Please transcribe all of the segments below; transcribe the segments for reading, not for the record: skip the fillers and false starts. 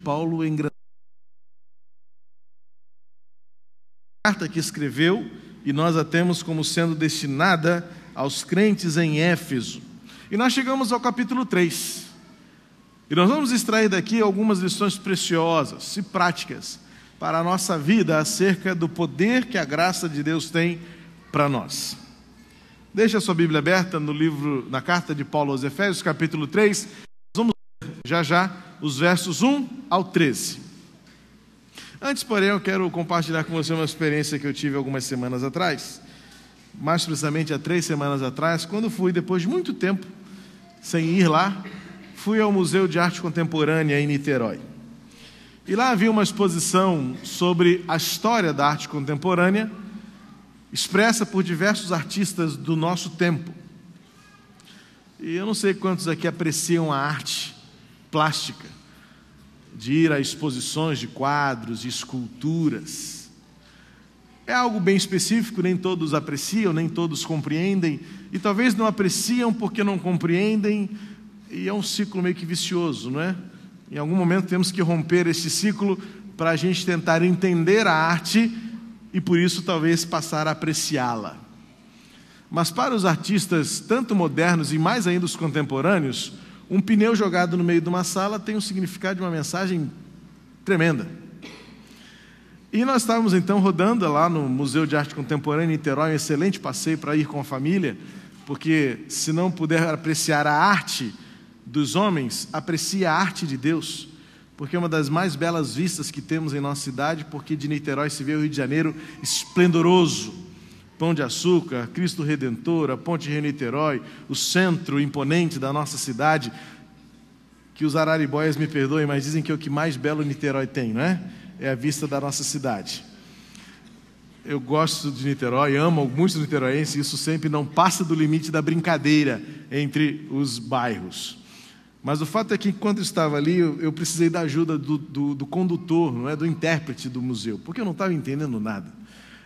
Paulo engrandeceu a carta que escreveu, e nós a temos como sendo destinada aos crentes em Éfeso. E nós chegamos ao capítulo 3. E nós vamos extrair daqui algumas lições preciosas e práticas para a nossa vida acerca do poder que a graça de Deus tem para nós. Deixa a sua Bíblia aberta na carta de Paulo aos Efésios, capítulo 3. Nós vamos ler já os versos 1 ao 13. Antes, porém, eu quero compartilhar com você uma experiência que eu tive algumas semanas atrás, mais precisamente há 3 semanas atrás, quando fui, depois de muito tempo, sem ir lá, fui ao Museu de Arte Contemporânea em Niterói. E lá havia uma exposição sobre a história da arte contemporânea, expressa por diversos artistas do nosso tempo. E eu não sei quantos aqui apreciam a arte plástica, de ir a exposições de quadros e esculturas. É algo bem específico, nem todos apreciam, nem todos compreendem, e talvez não apreciam porque não compreendem, e é um ciclo meio que vicioso, não é? Em algum momento temos que romper esse ciclo para a gente tentar entender a arte e por isso talvez passar a apreciá-la. Mas para os artistas, tanto modernos e mais ainda os contemporâneos, um pneu jogado no meio de uma sala tem um significado de uma mensagem tremenda. E nós estávamos então rodando lá no Museu de Arte Contemporânea em Niterói, um excelente passeio para ir com a família, porque se não puder apreciar a arte dos homens, aprecie a arte de Deus, porque é uma das mais belas vistas que temos em nossa cidade, porque de Niterói se vê o Rio de Janeiro esplendoroso. Pão de Açúcar, Cristo Redentor, a Ponte Rio-Niterói, o centro imponente da nossa cidade, que os araribóias me perdoem, mas dizem que é o que mais belo Niterói tem, não é? É a vista da nossa cidade. Eu gosto de Niterói, amo muitos niteroenses, e isso sempre não passa do limite da brincadeira entre os bairros. Mas o fato é que, enquanto eu estava ali, eu precisei da ajuda do condutor, não é? Do intérprete do museu, porque eu não estava entendendo nada.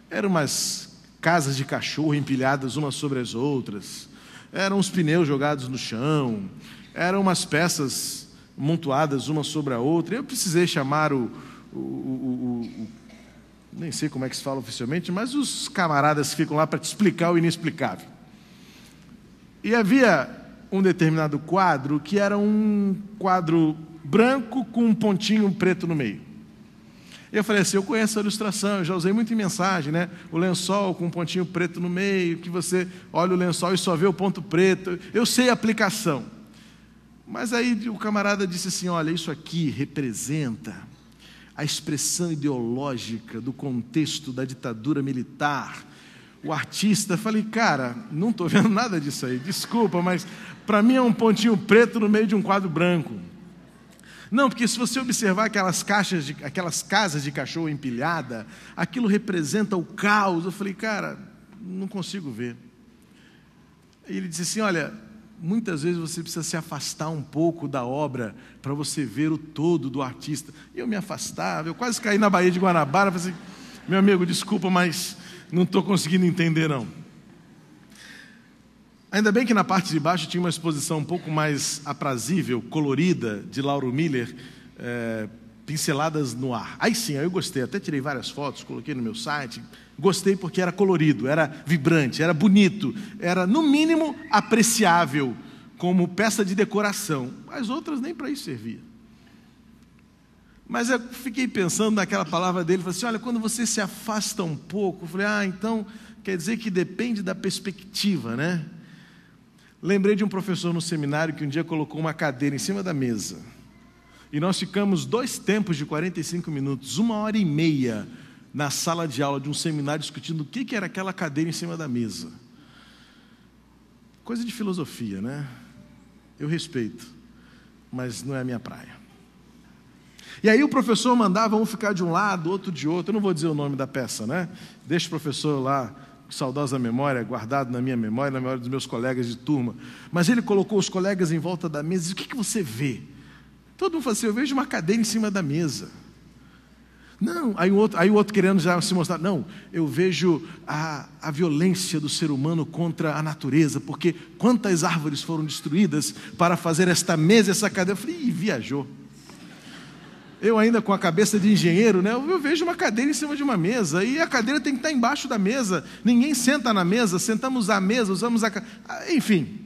Eram umas casas de cachorro empilhadas umas sobre as outras, eram os pneus jogados no chão, eram umas peças amontoadas uma sobre a outra. Eu precisei chamar nem sei como é que se fala oficialmente, mas os camaradas que ficam lá para te explicar o inexplicável. E havia um determinado quadro que era um quadro branco com um pontinho preto no meio. Eu falei assim, eu conheço a ilustração, eu já usei muito em mensagem, né? O lençol com um pontinho preto no meio, que você olha o lençol e só vê o ponto preto. Eu sei a aplicação. Mas aí o camarada disse assim, olha, isso aqui representa a expressão ideológica do contexto da ditadura militar. O artista, falei, cara, não estou vendo nada disso aí, desculpa, mas para mim é um pontinho preto no meio de um quadro branco. Não, porque se você observar aquelas casas de cachorro empilhada, aquilo representa o caos. Eu falei, cara, não consigo ver. E ele disse assim, olha, muitas vezes você precisa se afastar um pouco da obra para você ver o todo do artista. E eu me afastava, eu quase caí na Baía de Guanabara, falei assim, meu amigo, desculpa, mas não estou conseguindo entender não. Ainda bem que na parte de baixo tinha uma exposição um pouco mais aprazível, colorida, de Lauro Miller, pinceladas no ar. Aí sim, aí eu gostei, até tirei várias fotos, coloquei no meu site. Gostei porque era colorido, era vibrante, era bonito, era no mínimo apreciável como peça de decoração. As outras nem para isso servia. Mas eu fiquei pensando naquela palavra dele, falei assim, olha, quando você se afasta um pouco, eu falei, então quer dizer que depende da perspectiva, né? Lembrei de um professor no seminário que um dia colocou uma cadeira em cima da mesa. E nós ficamos 2 tempos de 45 minutos, 1h30, na sala de aula de um seminário discutindo o que era aquela cadeira em cima da mesa. Coisa de filosofia, né? Eu respeito, mas não é a minha praia. E aí o professor mandava um ficar de um lado, outro de outro. Eu não vou dizer o nome da peça, né? Deixa o professor lá, saudosa memória, guardado na minha memória, na memória dos meus colegas de turma. Mas ele colocou os colegas em volta da mesa e disse, o que você vê? Todo mundo falou assim, eu vejo uma cadeira em cima da mesa. Não, aí o outro querendo já se mostrar, não, eu vejo a violência do ser humano contra a natureza, porque quantas árvores foram destruídas para fazer esta mesa, essa cadeira. Eu falei, viajou. Eu ainda com a cabeça de engenheiro, né? Eu vejo uma cadeira em cima de uma mesa, e a cadeira tem que estar embaixo da mesa, ninguém senta na mesa, sentamos à mesa, usamos enfim.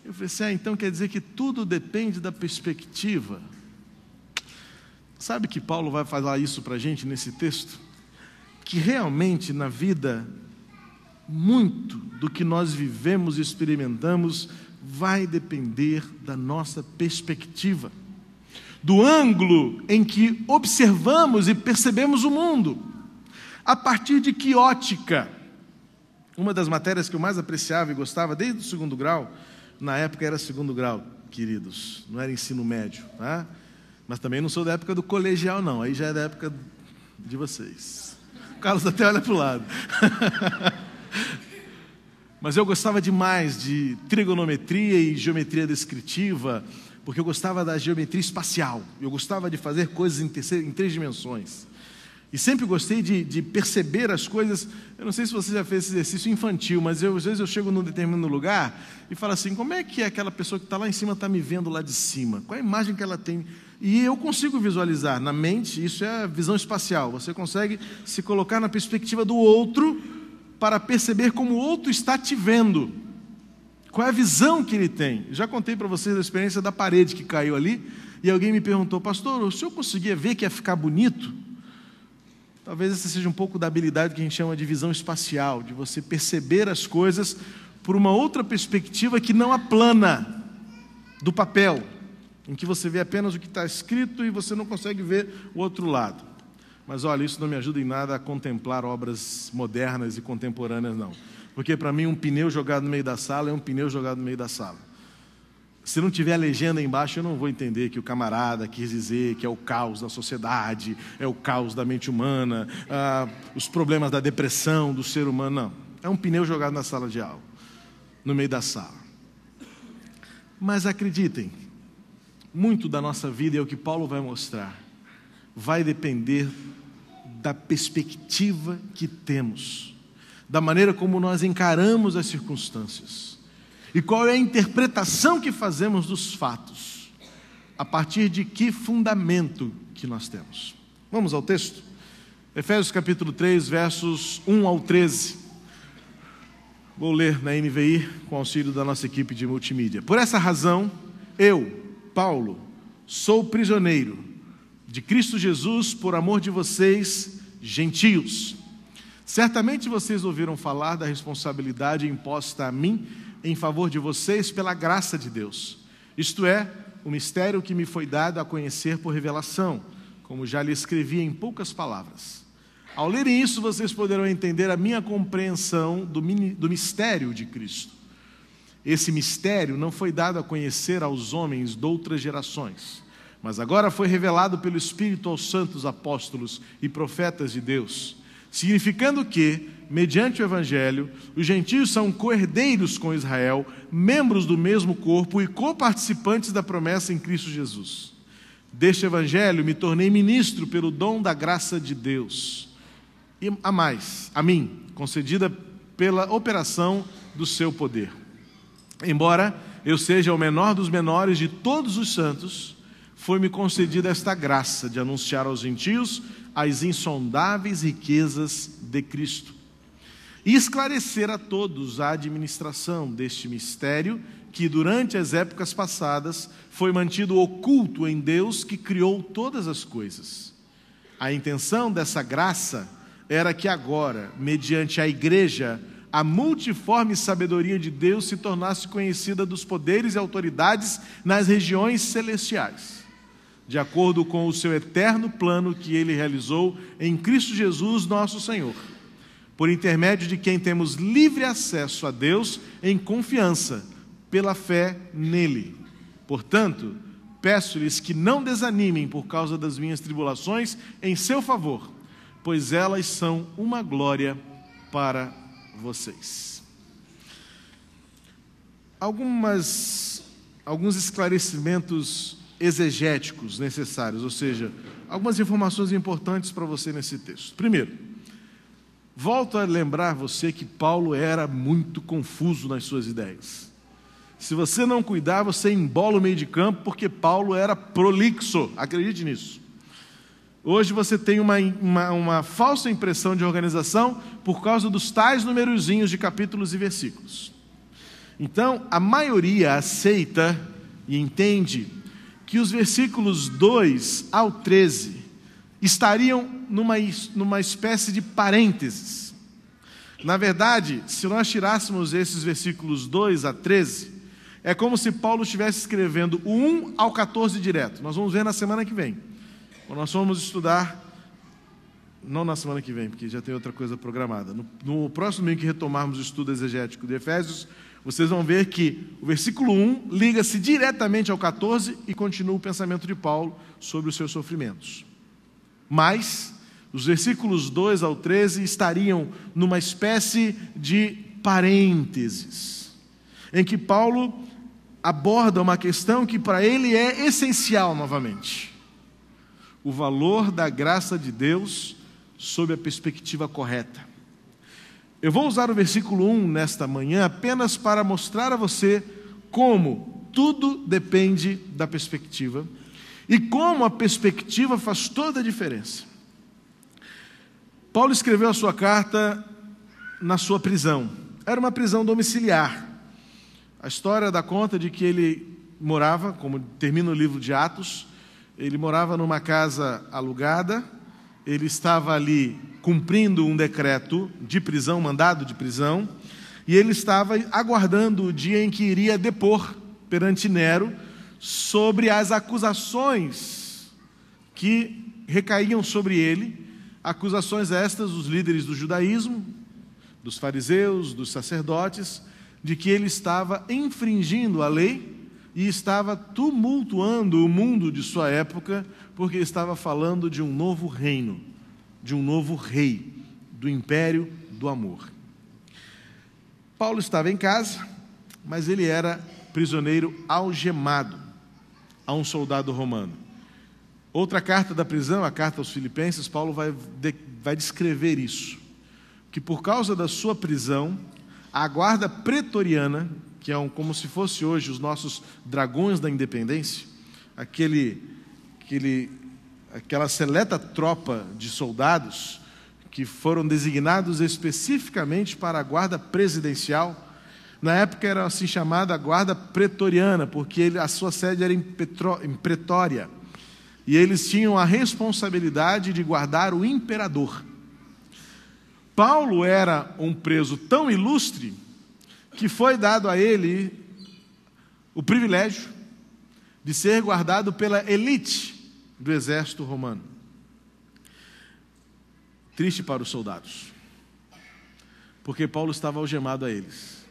Eu falei assim, então quer dizer que tudo depende da perspectiva. Sabe que Paulo vai falar isso para a gente nesse texto? Que realmente na vida, muito do que nós vivemos e experimentamos vai depender da nossa perspectiva, do ângulo em que observamos e percebemos o mundo. A partir de que ótica? Uma das matérias que eu mais apreciava e gostava desde o segundo grau, na época era segundo grau, queridos, não era ensino médio, tá? Mas também não sou da época do colegial, não, aí já é da época de vocês. O Carlos até olha para o lado. Mas eu gostava demais de trigonometria e geometria descritiva, porque eu gostava da geometria espacial, eu gostava de fazer coisas em 3 dimensões. E sempre gostei de perceber as coisas. Eu não sei se você já fez esse exercício infantil, mas às vezes eu chego num determinado lugar e falo assim, como é que aquela pessoa que está lá em cima está me vendo lá de cima? Qual é a imagem que ela tem? E eu consigo visualizar na mente, isso é a visão espacial. Você consegue se colocar na perspectiva do outro para perceber como o outro está te vendo. Qual é a visão que ele tem? Eu já contei para vocês a experiência da parede que caiu ali, e alguém me perguntou, pastor, o senhor conseguia ver que ia ficar bonito? Talvez essa seja um pouco da habilidade que a gente chama de visão espacial, de você perceber as coisas por uma outra perspectiva que não a plana do papel, em que você vê apenas o que está escrito e você não consegue ver o outro lado. Mas olha, isso não me ajuda em nada a contemplar obras modernas e contemporâneas, não. Porque para mim um pneu jogado no meio da sala é um pneu jogado no meio da sala. Se não tiver a legenda embaixo, eu não vou entender que o camarada quis dizer que é o caos da sociedade, é o caos da mente humana, os problemas da depressão do ser humano, não. É um pneu jogado na sala de aula, no meio da sala. Mas acreditem, muito da nossa vida, é o que Paulo vai mostrar, vai depender da perspectiva que temos, da maneira como nós encaramos as circunstâncias. E qual é a interpretação que fazemos dos fatos? A partir de que fundamento que nós temos? Vamos ao texto? Efésios capítulo 3, versos 1 ao 13. Vou ler na NVI com auxílio da nossa equipe de multimídia. Por essa razão, eu, Paulo, sou prisioneiro de Cristo Jesus por amor de vocês, gentios. Certamente vocês ouviram falar da responsabilidade imposta a mim em favor de vocês pela graça de Deus. Isto é, o mistério que me foi dado a conhecer por revelação, como já lhe escrevi em poucas palavras. Ao lerem isso, vocês poderão entender a minha compreensão do mistério de Cristo. Esse mistério não foi dado a conhecer aos homens de outras gerações, mas agora foi revelado pelo Espírito aos santos apóstolos e profetas de Deus, significando que, mediante o Evangelho, os gentios são co-herdeiros com Israel, membros do mesmo corpo e coparticipantes da promessa em Cristo Jesus. Deste Evangelho me tornei ministro pelo dom da graça de Deus, e a mim, concedida pela operação do seu poder. Embora eu seja o menor dos menores de todos os santos, foi-me concedida esta graça de anunciar aos gentios as insondáveis riquezas de Cristo e esclarecer a todos a administração deste mistério que durante as épocas passadas foi mantido oculto em Deus que criou todas as coisas. A intenção dessa graça era que agora, mediante a igreja, a multiforme sabedoria de Deus se tornasse conhecida dos poderes e autoridades nas regiões celestiais, de acordo com o seu eterno plano que Ele realizou em Cristo Jesus, nosso Senhor, por intermédio de quem temos livre acesso a Deus em confiança, pela fé nele. Portanto, peço-lhes que não desanimem por causa das minhas tribulações em seu favor, pois elas são uma glória para vocês. Alguns esclarecimentos exegéticos necessários, ou seja, algumas informações importantes para você nesse texto. Primeiro, volto a lembrar você que Paulo era muito confuso nas suas ideias. Se você não cuidar, você embola o meio de campo, porque Paulo era prolixo, acredite nisso. Hoje você tem uma falsa impressão de organização por causa dos tais numerozinhos de capítulos e versículos. Então, a maioria aceita e entende que os versículos 2 ao 13 estariam numa espécie de parênteses. Na verdade, se nós tirássemos esses versículos 2 a 13, é como se Paulo estivesse escrevendo o 1 ao 14 direto. Nós vamos ver na semana que vem. Quando nós vamos estudar, não na semana que vem, porque já tem outra coisa programada. No próximo domingo que retomarmos o estudo exegético de Efésios, vocês vão ver que o versículo 1 liga-se diretamente ao 14 e continua o pensamento de Paulo sobre os seus sofrimentos. Mas os versículos 2 ao 13 estariam numa espécie de parênteses, em que Paulo aborda uma questão que para ele é essencial novamente: o valor da graça de Deus sob a perspectiva correta. Eu vou usar o versículo 1 nesta manhã apenas para mostrar a você como tudo depende da perspectiva e como a perspectiva faz toda a diferença. Paulo escreveu a sua carta na sua prisão. Era uma prisão domiciliar. A história dá conta de que ele morava, como termina o livro de Atos, ele morava numa casa alugada, ele estava ali cumprindo um decreto de prisão, mandado de prisão, e ele estava aguardando o dia em que iria depor perante Nero sobre as acusações que recaíam sobre ele, acusações estas dos líderes do judaísmo, dos fariseus, dos sacerdotes, de que ele estava infringindo a lei e estava tumultuando o mundo de sua época, porque estava falando de um novo reino, de um novo rei, do império do amor. Paulo estava em casa, mas ele era prisioneiro algemado a um soldado romano. Outra carta da prisão, a carta aos Filipenses, Paulo vai descrever isso, que por causa da sua prisão, a guarda pretoriana, que é como se fosse hoje os nossos dragões da independência, aquela seleta tropa de soldados que foram designados especificamente para a guarda presidencial. Na época era assim chamada guarda pretoriana, porque a sua sede era em Pretória, e eles tinham a responsabilidade de guardar o imperador. Paulo era um preso tão ilustre que foi dado a ele o privilégio de ser guardado pela elite do exército romano. Triste para os soldados, porque Paulo estava algemado a eles,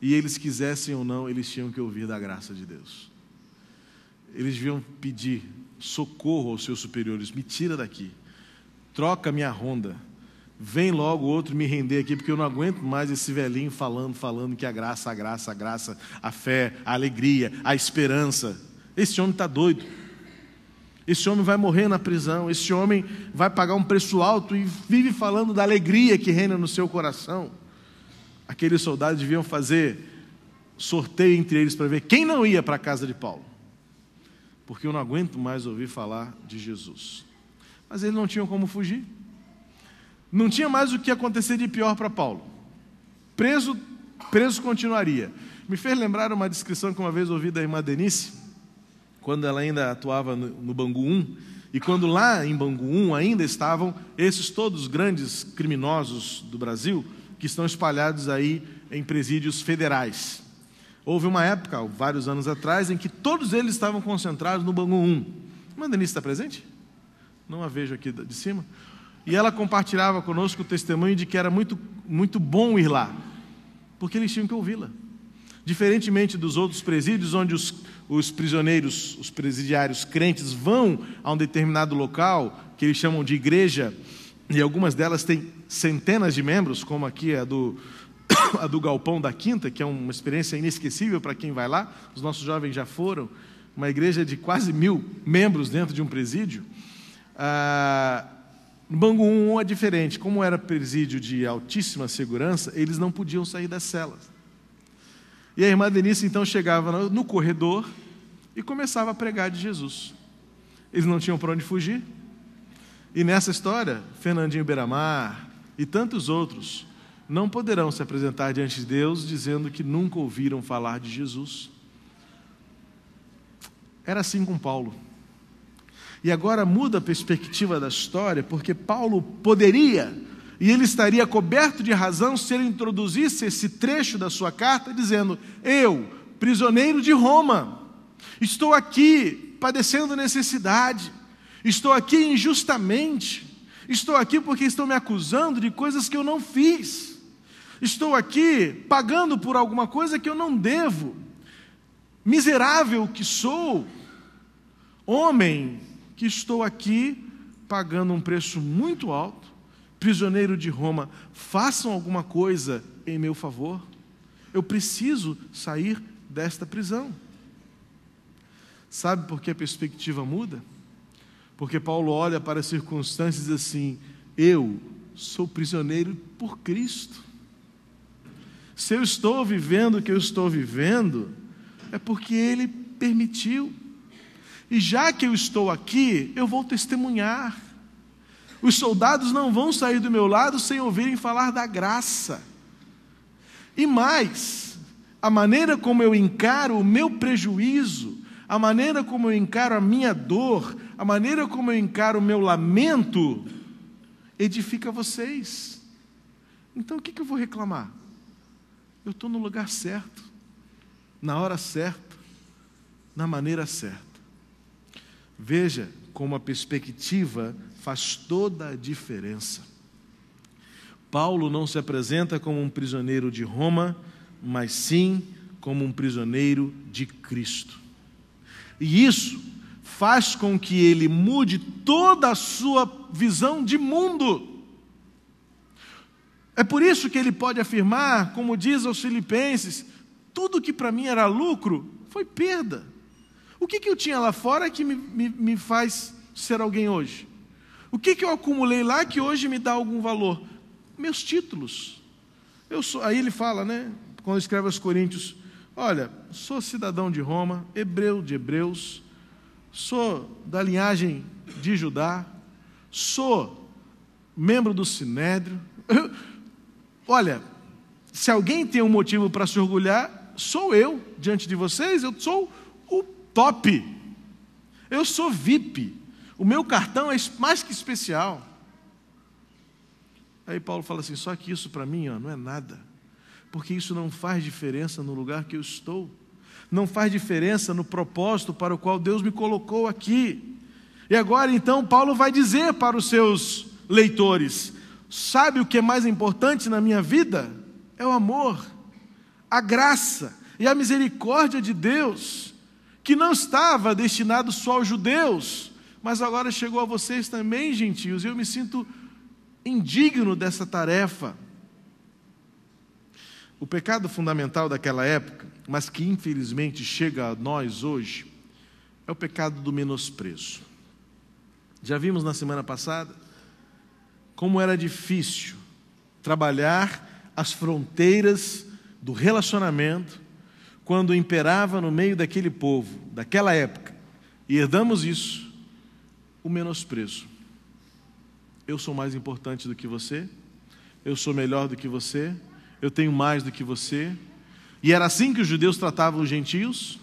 e eles quisessem ou não, eles tinham que ouvir da graça de Deus. Eles deviam pedir socorro aos seus superiores: me tira daqui, troca minha ronda, vem logo outro me render aqui, porque eu não aguento mais esse velhinho falando que a graça, a fé, a alegria, a esperança. Esse homem está doido. Esse homem vai morrer na prisão. Esse homem vai pagar um preço alto e vive falando da alegria que reina no seu coração. Aqueles soldados deviam fazer sorteio entre eles para ver quem não ia para a casa de Paulo, porque eu não aguento mais ouvir falar de Jesus. Mas eles não tinham como fugir. Não tinha mais o que acontecer de pior para Paulo. Preso continuaria. Me fez lembrar uma descrição que uma vez ouvi da irmã Denise, quando ela ainda atuava no Bangu 1, e quando lá em Bangu 1 ainda estavam esses todos grandes criminosos do Brasil, que estão espalhados aí em presídios federais. Houve uma época, vários anos atrás, em que todos eles estavam concentrados no Bangu 1. A irmã Denise está presente? Não a vejo aqui de cima. E ela compartilhava conosco o testemunho de que era muito, muito bom ir lá, porque eles tinham que ouvi-la. Diferentemente dos outros presídios, onde os prisioneiros, os presidiários crentes vão a um determinado local, que eles chamam de igreja, e algumas delas têm centenas de membros, como aqui a do Galpão da Quinta, que é uma experiência inesquecível para quem vai lá. Os nossos jovens já foram. Uma igreja de quase 1000 membros dentro de um presídio. No Bangu 1 é diferente. Como era presídio de altíssima segurança, eles não podiam sair das celas. E a irmã Denise então chegava no corredor e começava a pregar de Jesus. Eles não tinham para onde fugir, E nessa história, Fernandinho Beiramar e tantos outros não poderão se apresentar diante de Deus dizendo que nunca ouviram falar de Jesus. Era assim com Paulo. E agora muda a perspectiva da história, porque Paulo poderia, e ele estaria coberto de razão se ele introduzisse esse trecho da sua carta dizendo: eu, prisioneiro de Roma, estou aqui padecendo necessidade, estou aqui injustamente, estou aqui porque estão me acusando de coisas que eu não fiz, estou aqui pagando por alguma coisa que eu não devo, miserável que sou, homem que estou aqui pagando um preço muito alto, prisioneiro de Roma, façam alguma coisa em meu favor, eu preciso sair desta prisão. Sabe por que a perspectiva muda? Porque Paulo olha para as circunstâncias e diz assim: eu sou prisioneiro por Cristo. Se eu estou vivendo o que eu estou vivendo, é porque Ele permitiu. E já que eu estou aqui, eu vou testemunhar. Os soldados não vão sair do meu lado sem ouvirem falar da graça. E mais, a maneira como eu encaro o meu prejuízo, a maneira como eu encaro a minha dor, a maneira como eu encaro o meu lamento, edifica vocês. Então o que eu vou reclamar? Eu estou no lugar certo, na hora certa, na maneira certa. Veja como a perspectiva faz toda a diferença. Paulo não se apresenta como um prisioneiro de Roma, mas sim como um prisioneiro de Cristo. E isso faz com que ele mude toda a sua visão de mundo. É por isso que ele pode afirmar, como diz aos Filipenses: tudo que para mim era lucro foi perda. O que eu tinha lá fora que me faz ser alguém hoje? O que eu acumulei lá que hoje me dá algum valor? Meus títulos. Aí ele fala, né, quando escreve aos Coríntios: olha, sou cidadão de Roma, hebreu de hebreus, sou da linhagem de Judá, sou membro do Sinédrio. Olha, se alguém tem um motivo para se orgulhar, sou eu diante de vocês. Eu sou o top, eu sou VIP, o meu cartão é mais que especial. Aí Paulo fala assim: só que isso para mim não é nada, porque isso não faz diferença no lugar que eu estou, não faz diferença no propósito para o qual Deus me colocou aqui. E agora então Paulo vai dizer para os seus leitores: sabe o que é mais importante na minha vida? É o amor, a graça e a misericórdia de Deus, que não estava destinado só aos judeus, mas agora chegou a vocês também, gentios, e eu me sinto indigno dessa tarefa. O pecado fundamental daquela época, mas que infelizmente chega a nós hoje, é o pecado do menosprezo. Já vimos na semana passada como era difícil trabalhar as fronteiras do relacionamento quando imperava no meio daquele povo, daquela época, e herdamos isso, o menosprezo. Eu sou mais importante do que você, eu sou melhor do que você, eu tenho mais do que você. E era assim que os judeus tratavam os gentios.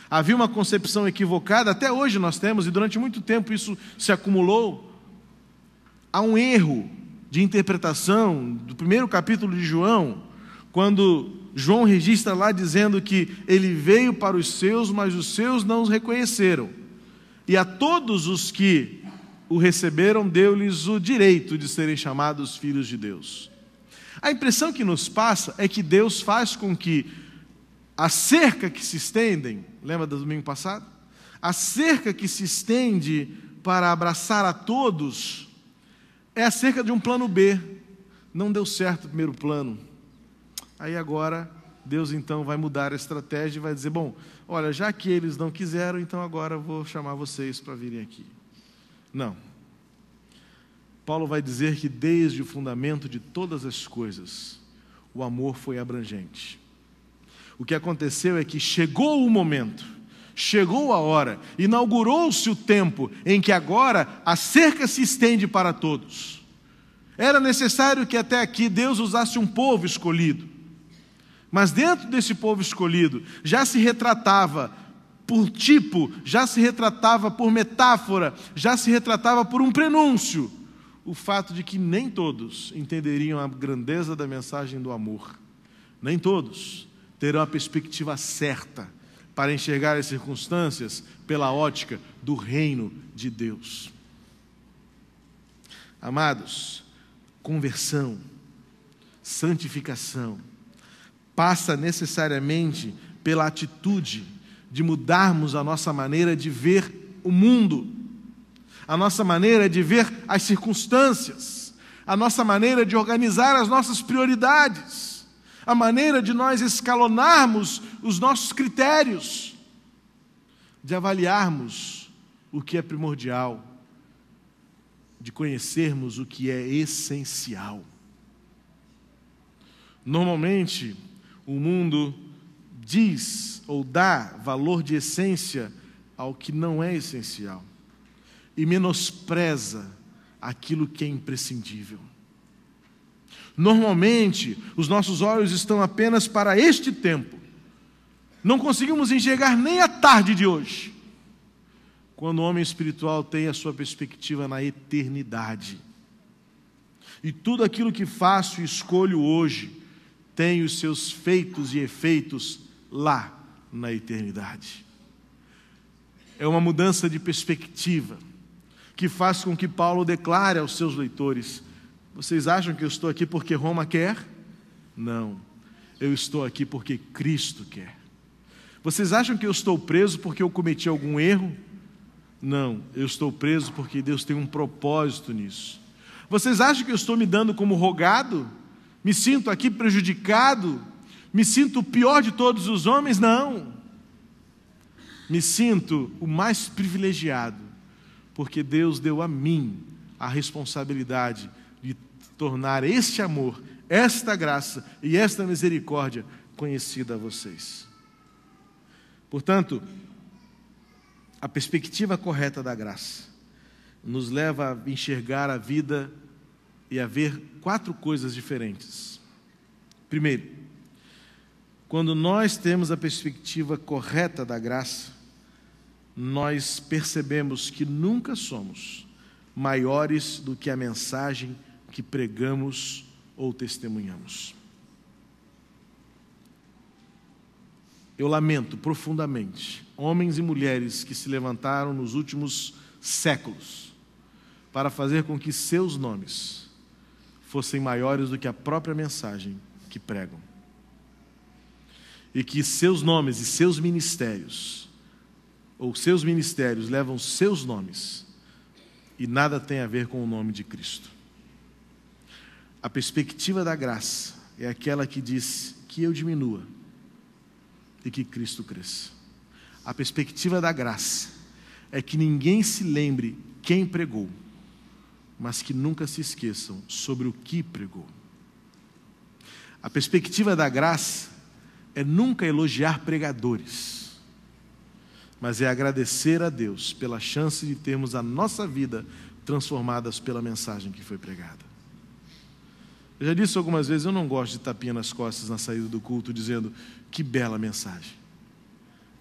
Havia uma concepção equivocada, até hoje nós temos, e durante muito tempo isso se acumulou. Há um erro de interpretação do primeiro capítulo de João, quando João registra lá dizendo que ele veio para os seus, mas os seus não os reconheceram. E a todos os que o receberam, deu-lhes o direito de serem chamados filhos de Deus. A impressão que nos passa é que Deus faz com que a cerca que se estendem, lembra do domingo passado? A cerca que se estende para abraçar a todos é a cerca de um plano B. Não deu certo o primeiro plano. Aí agora Deus então vai mudar a estratégia e vai dizer: bom, olha, já que eles não quiseram, então agora eu vou chamar vocês para virem aqui. Não. Paulo vai dizer que desde o fundamento de todas as coisas, o amor foi abrangente. O que aconteceu é que chegou o momento Chegou a hora, inaugurou-se o tempo em que agora a cerca se estende para todos. Era necessário que até aqui Deus usasse um povo escolhido. Mas dentro desse povo escolhido já se retratava por tipo, já se retratava por metáfora, já se retratava por um prenúncio o fato de que nem todos entenderiam a grandeza da mensagem do amor. Nem todos terão a perspectiva certa para enxergar as circunstâncias pela ótica do reino de Deus. Amados, conversão, santificação, passa necessariamente pela atitude de mudarmos a nossa maneira de ver o mundo, a nossa maneira de ver as circunstâncias, a nossa maneira de organizar as nossas prioridades, a maneira de nós escalonarmos os nossos critérios, de avaliarmos o que é primordial, de conhecermos o que é essencial. Normalmente, o mundo diz ou dá valor de essência ao que não é essencial e menospreza aquilo que é imprescindível. Normalmente, os nossos olhos estão apenas para este tempo. Não conseguimos enxergar nem a tarde de hoje, quando o homem espiritual tem a sua perspectiva na eternidade. E tudo aquilo que faço e escolho hoje tem os seus feitos e efeitos lá na eternidade. É uma mudança de perspectiva que faz com que Paulo declare aos seus leitores: vocês acham que eu estou aqui porque Roma quer? Não, eu estou aqui porque Cristo quer. Vocês acham que eu estou preso porque eu cometi algum erro? Não, eu estou preso porque Deus tem um propósito nisso. Vocês acham que eu estou me dando como rogado? Me sinto aqui prejudicado? Me sinto o pior de todos os homens? Não. Me sinto o mais privilegiado, porque Deus deu a mim a responsabilidade de tornar este amor, esta graça e esta misericórdia conhecida a vocês. Portanto, a perspectiva correta da graça nos leva a enxergar a vida e a ver 4 coisas diferentes. Primeiro, quando nós temos a perspectiva correta da graça, nós percebemos que nunca somos maiores do que a mensagem que pregamos ou testemunhamos. Eu lamento profundamente homens e mulheres que se levantaram nos últimos séculos para fazer com que seus nomes fossem maiores do que a própria mensagem que pregam. E que seus nomes e seus ministérios, ou seus ministérios levam seus nomes e nada tem a ver com o nome de Cristo. A perspectiva da graça é aquela que diz que eu diminua e que Cristo cresça. A perspectiva da graça é que ninguém se lembre quem pregou, mas que nunca se esqueçam sobre o que pregou. A perspectiva da graça é nunca elogiar pregadores, mas é agradecer a Deus pela chance de termos a nossa vida transformadas pela mensagem que foi pregada. Eu já disse algumas vezes, eu não gosto de tapinha nas costas na saída do culto, dizendo que bela mensagem.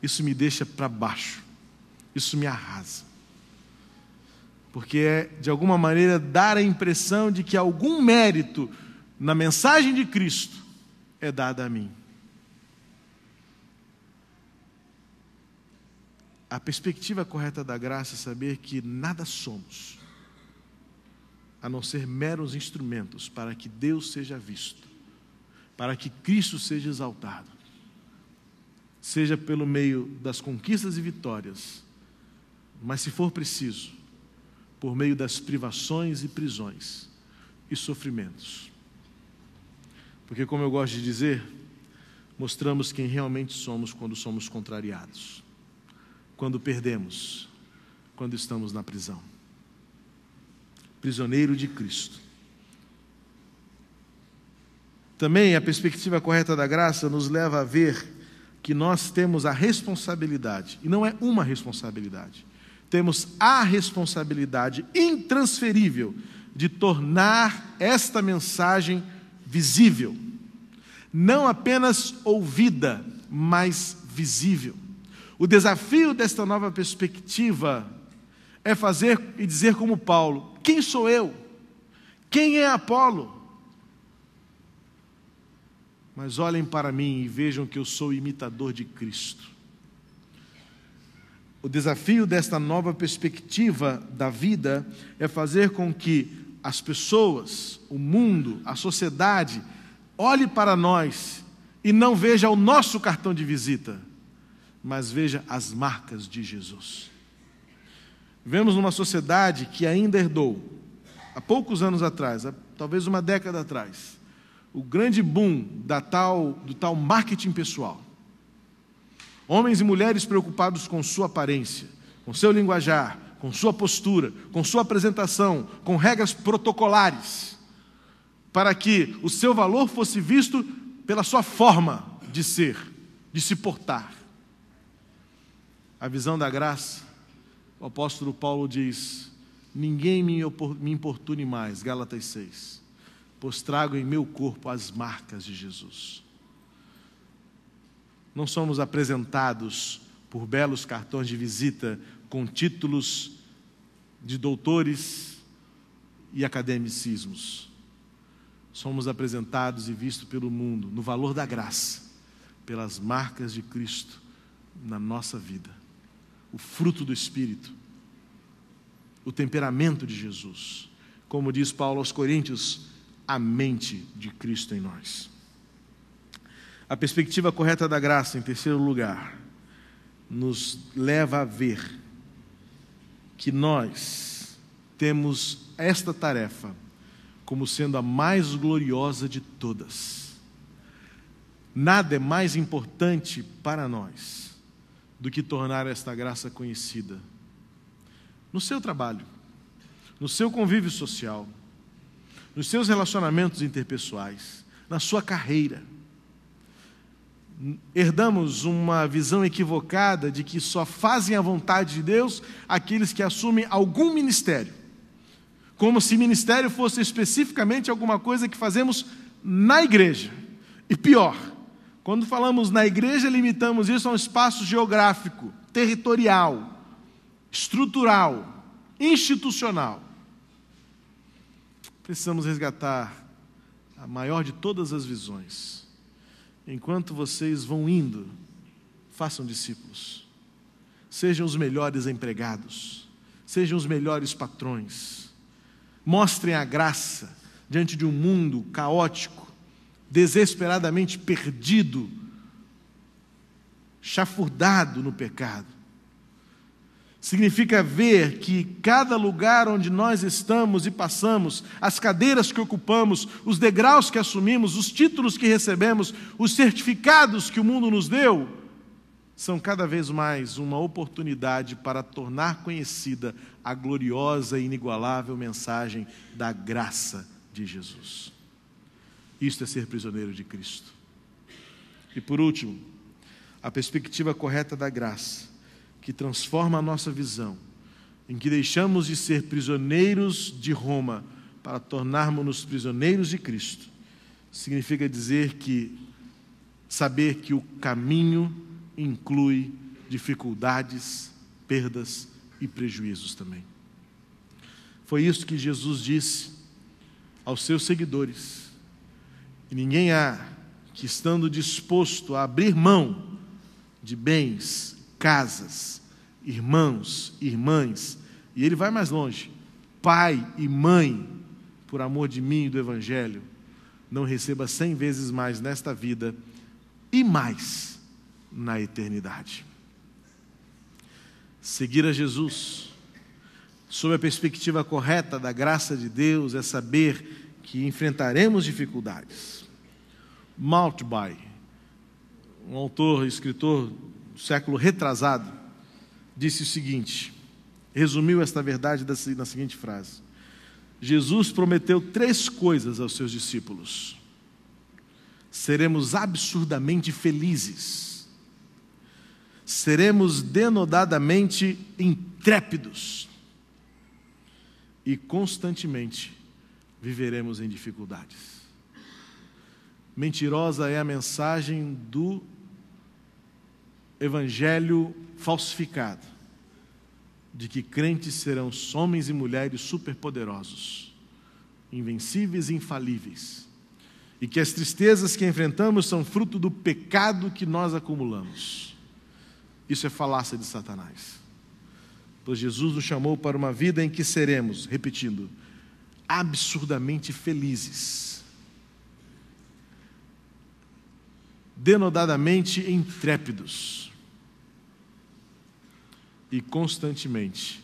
Isso me deixa para baixo, isso me arrasa. Porque é, de alguma maneira, dar a impressão de que algum mérito na mensagem de Cristo é dado a mim. A perspectiva correta da graça é saber que nada somos, a não ser meros instrumentos para que Deus seja visto, para que Cristo seja exaltado, seja pelo meio das conquistas e vitórias, mas se for preciso, por meio das privações e prisões e sofrimentos. Porque, como eu gosto de dizer, mostramos quem realmente somos quando somos contrariados, quando perdemos, quando estamos na prisão. Prisioneiro de Cristo. Também a perspectiva correta da graça nos leva a ver que nós temos a responsabilidade, e não é uma responsabilidade, temos a responsabilidade intransferível de tornar esta mensagem visível, não apenas ouvida, mas visível. O desafio desta nova perspectiva é fazer e dizer como Paulo: quem sou eu? Quem é Apolo? Mas olhem para mim e vejam que eu sou imitador de Cristo. O desafio desta nova perspectiva da vida é fazer com que as pessoas, o mundo, a sociedade, olhe para nós e não veja o nosso cartão de visita, mas veja as marcas de Jesus. Vivemos numa sociedade que ainda herdou, há poucos anos atrás, talvez uma década atrás, o grande boom do tal marketing pessoal. Homens e mulheres preocupados com sua aparência, com seu linguajar, com sua postura, com sua apresentação, com regras protocolares, para que o seu valor fosse visto pela sua forma de ser, de se portar. A visão da graça, o apóstolo Paulo diz: ninguém me importune mais, Gálatas 6, pois trago em meu corpo as marcas de Jesus. Não somos apresentados por belos cartões de visita com títulos de doutores e academicismos. Somos apresentados e vistos pelo mundo no valor da graça, pelas marcas de Cristo na nossa vida, o fruto do Espírito, o temperamento de Jesus. Como diz Paulo aos Coríntios, a mente de Cristo em nós. A perspectiva correta da graça, em terceiro lugar, nos leva a ver que nós temos esta tarefa como sendo a mais gloriosa de todas. Nada é mais importante para nós do que tornar esta graça conhecida no seu trabalho, no seu convívio social, nos seus relacionamentos interpessoais, na sua carreira. Herdamos uma visão equivocada de que só fazem a vontade de Deus aqueles que assumem algum ministério, como se ministério fosse especificamente alguma coisa que fazemos na igreja. E pior, quando falamos na igreja, limitamos isso a um espaço geográfico, territorial, estrutural, institucional. Precisamos resgatar a maior de todas as visões. Enquanto vocês vão indo, façam discípulos. Sejam os melhores empregados, sejam os melhores patrões. Mostrem a graça diante de um mundo caótico, desesperadamente perdido, chafurdado no pecado. Significa ver que cada lugar onde nós estamos e passamos, as cadeiras que ocupamos, os degraus que assumimos, os títulos que recebemos, os certificados que o mundo nos deu, são cada vez mais uma oportunidade para tornar conhecida a gloriosa e inigualável mensagem da graça de Jesus. Isto é ser prisioneiro de Cristo. E por último, a perspectiva correta da graça, que transforma a nossa visão, em que deixamos de ser prisioneiros de Roma para tornarmos-nos prisioneiros de Cristo, significa saber que o caminho inclui dificuldades, perdas e prejuízos também. Foi isso que Jesus disse aos seus seguidores. E ninguém há que, estando disposto a abrir mão de bens, casas, irmãos, irmãs, e ele vai mais longe, pai e mãe, por amor de mim e do Evangelho, não receba 100 vezes mais nesta vida e mais na eternidade. Seguir a Jesus, sob a perspectiva correta da graça de Deus, é saber que enfrentaremos dificuldades. Maltby, um autor, escritor do século retrasado, disse o seguinte, resumiu esta verdade na seguinte frase: Jesus prometeu 3 coisas aos seus discípulos. Seremos absurdamente felizes seremos denodadamente intrépidos e constantemente viveremos em dificuldades. Mentirosa é a mensagem do evangelho falsificado, de que crentes serão homens e mulheres superpoderosos, invencíveis e infalíveis, e que as tristezas que enfrentamos são fruto do pecado que nós acumulamos. Isso é falácia de Satanás. Pois Jesus nos chamou para uma vida em que seremos, repetindo, absurdamente felizes, denodadamente intrépidos e constantemente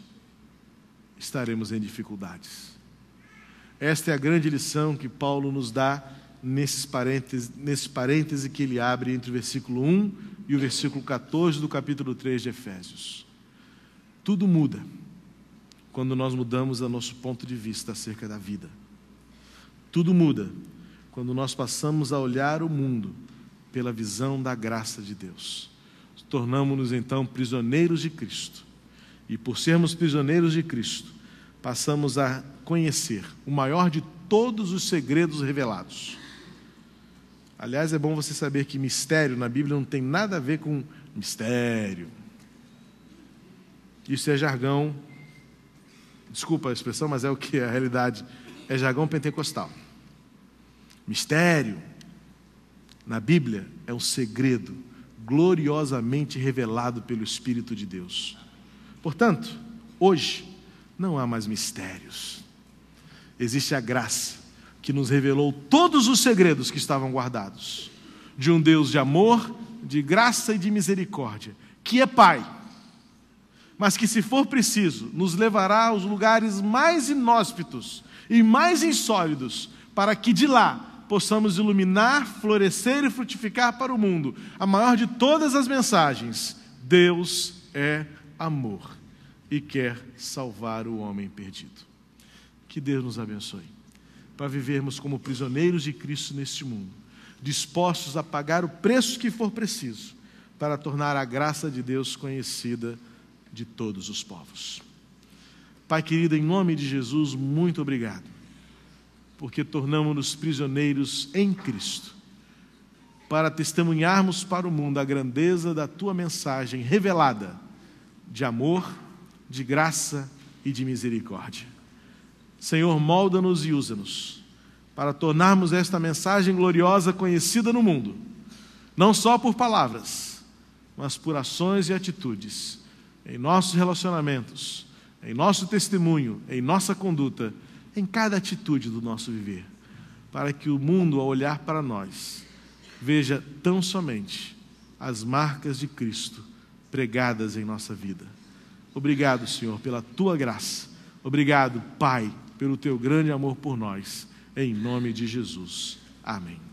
estaremos em dificuldades. Esta é a grande lição que Paulo nos dá nesse parêntese que ele abre entre o versículo 1 e o versículo 14 do capítulo 3 de Efésios. Tudo muda quando nós mudamos o nosso ponto de vista acerca da vida. Tudo muda quando nós passamos a olhar o mundo pela visão da graça de Deus. Tornamos-nos então prisioneiros de Cristo. E por sermos prisioneiros de Cristo, passamos a conhecer o maior de todos os segredos revelados. Aliás, é bom você saber que mistério na Bíblia não tem nada a ver com mistério. Isso é jargão, desculpa a expressão, mas é o que é a realidade, é jargão pentecostal. Mistério, na Bíblia, é um segredo gloriosamente revelado pelo Espírito de Deus. Portanto, hoje, não há mais mistérios. Existe a graça que nos revelou todos os segredos que estavam guardados, de um Deus de amor, de graça e de misericórdia, que é Pai, mas que, se for preciso, nos levará aos lugares mais inóspitos e mais insólidos, para que de lá possamos iluminar, florescer e frutificar para o mundo a maior de todas as mensagens: Deus é amor e quer salvar o homem perdido. Que Deus nos abençoe, para vivermos como prisioneiros de Cristo neste mundo, dispostos a pagar o preço que for preciso, para tornar a graça de Deus conhecida de todos os povos. Pai querido, em nome de Jesus, muito obrigado, porque tornamos-nos prisioneiros em Cristo, para testemunharmos para o mundo a grandeza da Tua mensagem revelada, de amor, de graça e de misericórdia. Senhor, molda-nos e usa-nos, para tornarmos esta mensagem gloriosa conhecida no mundo, não só por palavras, mas por ações e atitudes, em nossos relacionamentos, em nosso testemunho, em nossa conduta, em cada atitude do nosso viver, para que o mundo, ao olhar para nós, veja tão somente as marcas de Cristo pregadas em nossa vida. Obrigado, Senhor, pela Tua graça. Obrigado, Pai, pelo Teu grande amor por nós. Em nome de Jesus. Amém.